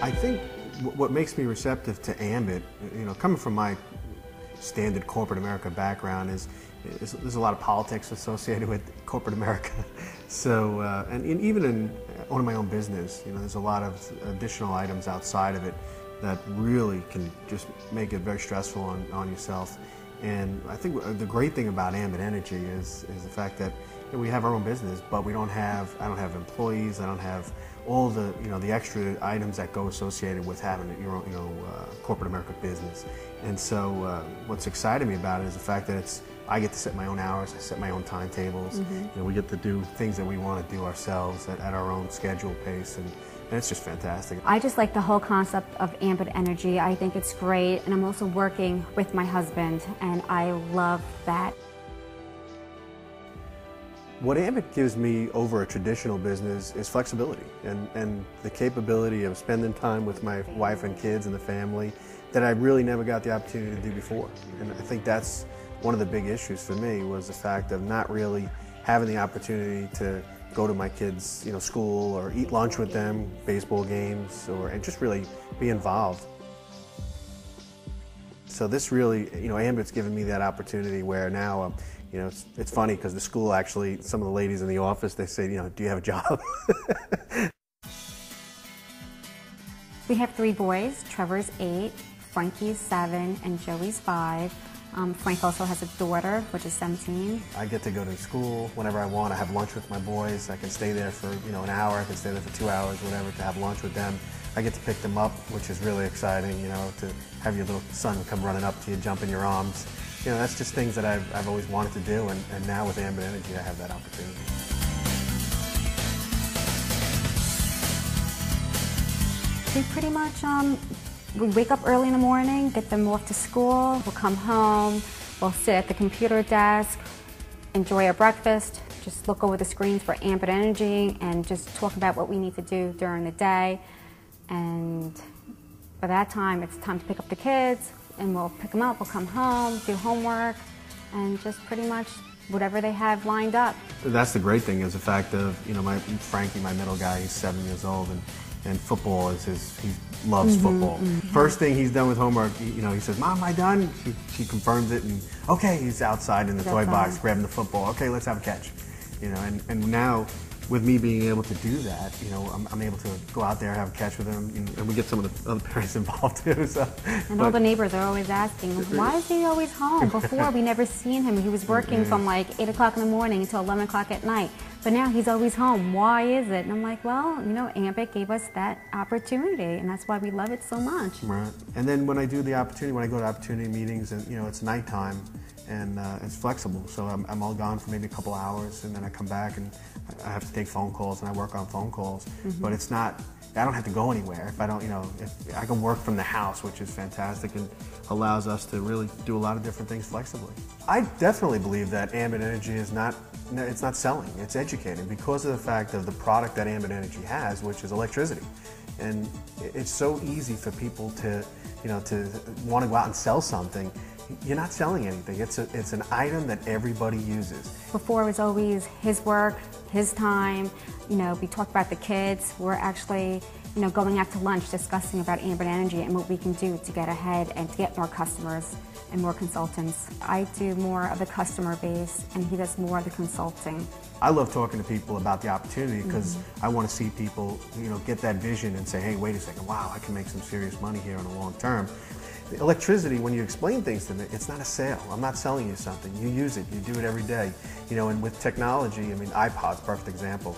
I think what makes me receptive to Ambit, coming from my standard corporate America background, is there's a lot of politics associated with corporate America. So, and even in owning my own business, there's a lot of additional items outside of it that really can just make it very stressful on yourself. And I think the great thing about Ambit Energy is the fact that we have our own business, but I don't have employees, I don't have all the the extra items that go associated with having your own corporate America business. And so what's exciting me about it is the fact that I get to set my own hours, I set my own timetables. We get to do things that we want to do ourselves at our own schedule pace, and it's just fantastic. I just like the whole concept of Ambit Energy. I think it's great, and I'm also working with my husband, and I love that. What Ambit gives me over a traditional business is flexibility and the capability of spending time with my wife and kids and the family that I really never got the opportunity to do before. And I think that's one of the big issues for me, was the fact of not really having the opportunity to go to my kids' school or eat lunch with them, baseball games, and just really be involved. So this really, Ambit's given me that opportunity where now, it's funny because the school actually, some of the ladies in the office, they say, do you have a job? We have 3 boys. Trevor's 8, Frankie's 7, and Joey's 5. Frank also has a daughter, which is 17. I get to go to school whenever I want. I have lunch with my boys. I can stay there for an hour. I can stay there for 2 hours, whatever, to have lunch with them. I get to pick them up, which is really exciting, to have your little son come running up to you, jump in your arms. That's just things that I've always wanted to do, and now with Ambit Energy I have that opportunity. We pretty much, we wake up early in the morning, get them off to school, we'll come home, we'll sit at the computer desk, enjoy our breakfast, just look over the screens for Ambit Energy, and just talk about what we need to do during the day. And by that time, it's time to pick up the kids, and we'll pick them up, we'll come home, do homework, and just pretty much whatever they have lined up. That's the great thing, is the fact of, Frankie, my middle guy, he's 7 years old, and football is he loves football. First thing he's done with homework, he says, "Mom, am I done?" She confirms it, and okay, he's outside in the toy box grabbing the football. Okay, let's have a catch. And now, with me being able to do that, I'm able to go out there, have a catch with him, and we get some of the other parents involved too. So. And all the neighbors are always asking, why is he always home? Before, we never seen him. He was working from like 8 o'clock in the morning until 11 o'clock at night. But now he's always home. Why is it? And I'm like, well, Ambit gave us that opportunity, and that's why we love it so much. Right. And then when I do the opportunity, when I go to opportunity meetings, and it's nighttime, and it's flexible, so I'm all gone for maybe a couple hours, and then I come back and I have to take phone calls, and I work on phone calls. But it's not, I don't have to go anywhere if I don't, if I can work from the house, which is fantastic and allows us to really do a lot of different things flexibly. I definitely believe that Ambit Energy is it's not selling, it's educating, because of the fact of the product that Ambit Energy has, which is electricity. And it's so easy for people to, to want to go out and sell something. You're not selling anything. It's an item that everybody uses. Before it was always his work, his time. We talked about the kids. We're actually, going out to lunch discussing about Ambit Energy and what we can do to get ahead and to get more customers and more consultants. I do more of the customer base, and he does more of the consulting. I love talking to people about the opportunity because I want to see people, get that vision and say, hey, wait a second, wow, I can make some serious money here in the long term. The electricity, when you explain things to me, it's not a sale. I'm not selling you something. You use it. You do it every day. And with technology, iPod's a perfect example.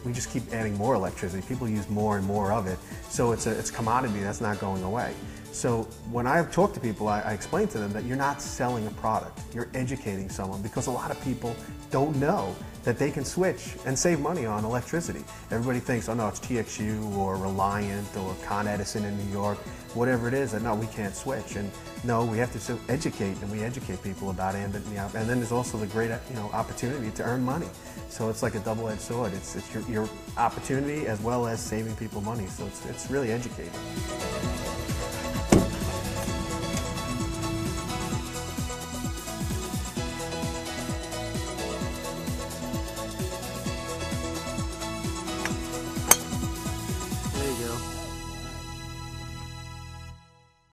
We just keep adding more electricity. People use more and more of it. So it's a commodity that's not going away. So when I talk to people, I explain to them that you're not selling a product. You're educating someone, because a lot of people don't know that they can switch and save money on electricity. Everybody thinks, oh no, it's TXU or Reliant or Con Edison in New York, whatever it is, that no, we can't switch. And no, we have to educate, and we educate people about Ambit. And then there's also the great opportunity to earn money. So it's like a double-edged sword. It's your opportunity as well as saving people money. So it's really educating.